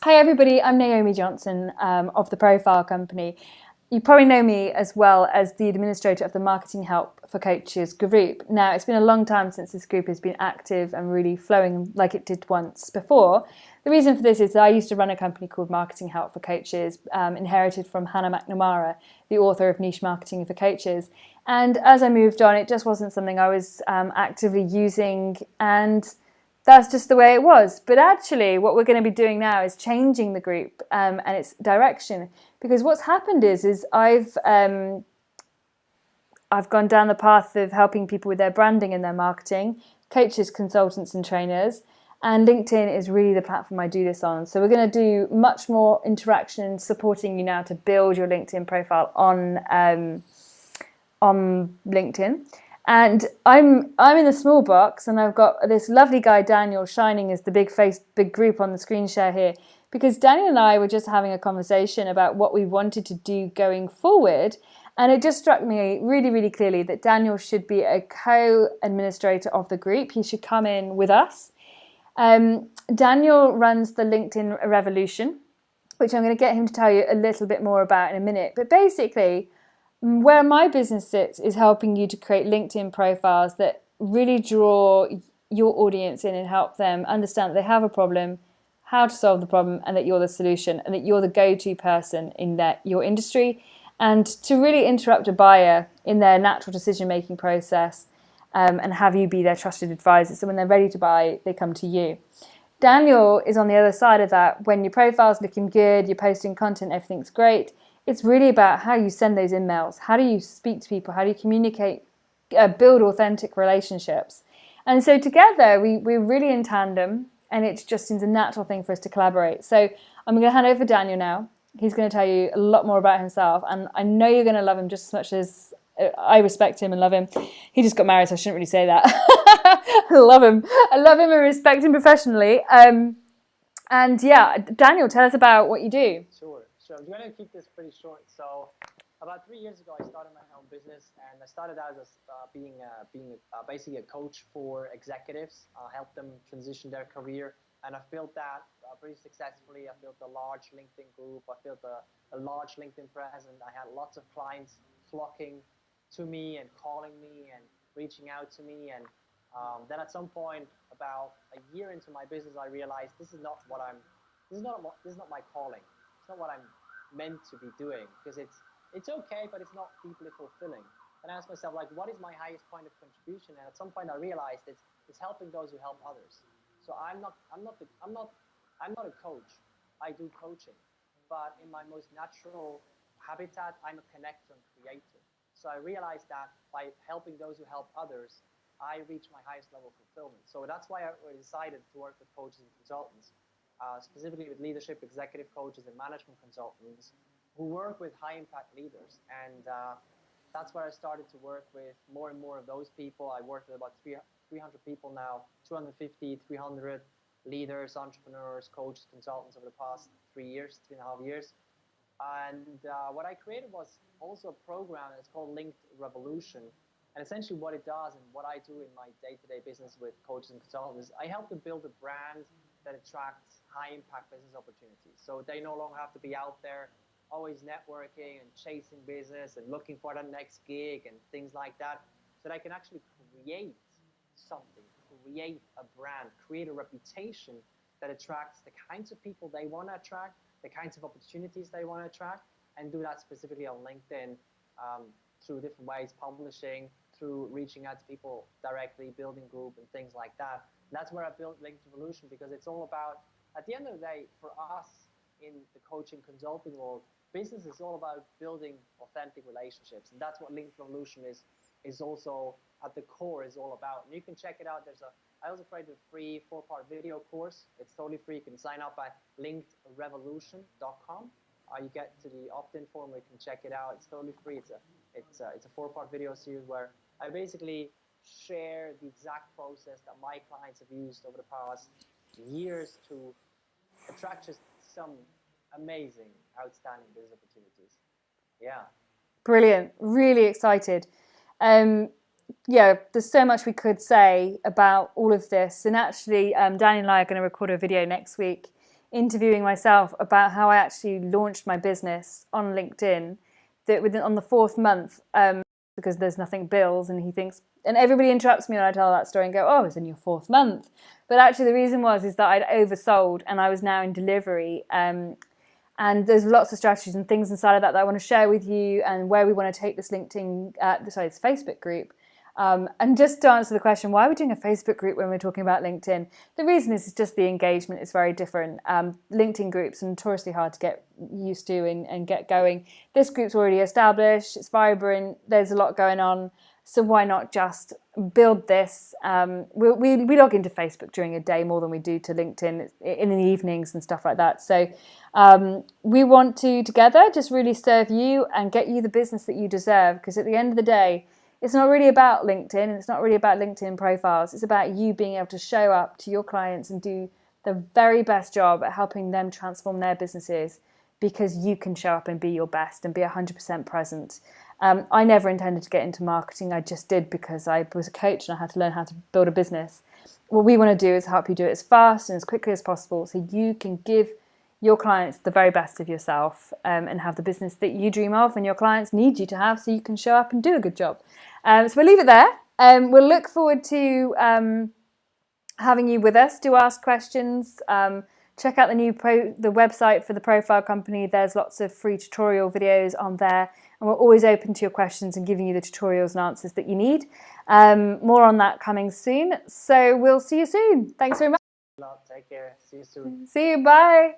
Hi everybody, I'm Naomi Johnson of the Profile Company. You probably know me as well as the administrator of the Marketing Help for Coaches group. Now, it's been a long time since this group has been active and really flowing like it did once before. The reason for this is that I used to run a company called Marketing Help for Coaches, inherited from Hannah McNamara, the author of Niche Marketing for Coaches. And as I moved on, it just wasn't something I was actively using, and that's just the way it was. But actually, what we're going to be doing now is changing the group and its direction. Because what's happened is I've gone down the path of helping people with their branding and their marketing, coaches, consultants, and trainers. And LinkedIn is really the platform I do this on. So we're going to do much more interaction, supporting you now to build your LinkedIn profile on LinkedIn. And I'm in the small box, and I've got this lovely guy, Daniel, shining as the big group on the screen share here, because Daniel and I were just having a conversation about what we wanted to do going forward. And it just struck me really, really clearly that Daniel should be a co-administrator of the group. He should come in with us. Daniel runs the LinkedIn Revolution, which I'm going to get him to tell you a little bit more about in a minute. But basically, where my business sits is helping you to create LinkedIn profiles that really draw your audience in and help them understand that they have a problem, how to solve the problem, and that you're the solution, and that you're the go-to person in your industry, and to really interrupt a buyer in their natural decision-making process, and have you be their trusted advisor. So when they're ready to buy, they come to you. Daniel is on the other side of that. When your profile's looking good, you're posting content, everything's great. It's really about how you send those emails. How do you speak to people? How do you communicate, build authentic relationships? And so together, we're really in tandem, and it just seems a natural thing for us to collaborate. So I'm going to hand over to Daniel now. He's going to tell you a lot more about himself, and I know you're going to love him just as much as I respect him and love him. He just got married, so I shouldn't really say that. I love him and respect him professionally. And yeah, Daniel, tell us about what you do. Sure. I'm going to keep this pretty short. So about 3 years ago, I started my own business, and I started out as being basically a coach for executives, help them transition their career. And I've built that pretty successfully. I built a large LinkedIn group. I built a large LinkedIn presence. I had lots of clients flocking to me and calling me and reaching out to me. And then at some point, about a year into my business, I realized this is not my calling. It's not what I'm meant to be doing, because it's okay, but it's not deeply fulfilling. And I asked myself, like, what is my highest point of contribution? And at some point, I realized it's helping those who help others. So I'm not a coach. I do coaching, but in my most natural habitat, I'm a connector and creator. So I realized that by helping those who help others, I reach my highest level of fulfillment. So that's why I decided to work with coaches and consultants, specifically with leadership, executive coaches, and management consultants who work with high impact leaders. And that's where I started to work with more and more of those people. I worked with about 300 people now, 250, 300 leaders, entrepreneurs, coaches, consultants over the past 3.5 years. And what I created was also a program that's called Linked Revolution. And essentially what it does, and what I do in my day-to-day business with coaches and consultants, is I help them build a brand that attracts high-impact business opportunities. So they no longer have to be out there always networking and chasing business and looking for the next gig and things like that. So they can actually create something, create a brand, create a reputation that attracts the kinds of people they want to attract, the kinds of opportunities they want to attract, and do that specifically on LinkedIn through different ways, publishing, through reaching out to people directly, building group and things like that. And that's where I built Linked Revolution, because it's all about, at the end of the day, for us in the coaching consulting world, business is all about building authentic relationships. And that's what Linked Revolution is also at the core is all about. And you can check it out. I also created a free 4-part video course. It's totally free. You can sign up at linkedrevolution.com. You get to the opt-in form where you can check it out. It's totally free. It's a 4-part video series where I basically share the exact process that my clients have used over the past years to attract just some amazing, outstanding business opportunities. Yeah. Brilliant. Really excited. Yeah, there's so much we could say about all of this. And actually, Danny and I are going to record a video next week interviewing myself about how I actually launched my business on LinkedIn, that on the 4th month, because there's nothing bills, and he thinks, and everybody interrupts me when I tell that story and go, oh, it's in your 4th month. But actually the reason is that I'd oversold and I was now in delivery. And there's lots of strategies and things inside of that I want to share with you, and where we want to take this this Facebook group. And just to answer the question, why are we doing a Facebook group when we're talking about LinkedIn? The reason is just the engagement is very different. LinkedIn groups are notoriously hard to get used to and get going. This group's already established, it's vibrant, there's a lot going on. So why not just build this? We log into Facebook during a day more than we do to LinkedIn in the evenings and stuff like that. So we want to together just really serve you and get you the business that you deserve, because at the end of the day, it's not really about LinkedIn, and it's not really about LinkedIn profiles. It's about you being able to show up to your clients and do the very best job at helping them transform their businesses, because you can show up and be your best and be 100% present. I never intended to get into marketing. I just did because I was a coach and I had to learn how to build a business. What we want to do is help you do it as fast and as quickly as possible, so you can give your clients the very best of yourself, and have the business that you dream of and your clients need you to have, so you can show up and do a good job. So we'll leave it there. We'll look forward to having you with us to ask questions. Check out the website for the Profile Company. There's lots of free tutorial videos on there, and we're always open to your questions and giving you the tutorials and answers that you need. More on that coming soon. So we'll see you soon. Thanks very much. Take care. See you soon. See you. Bye.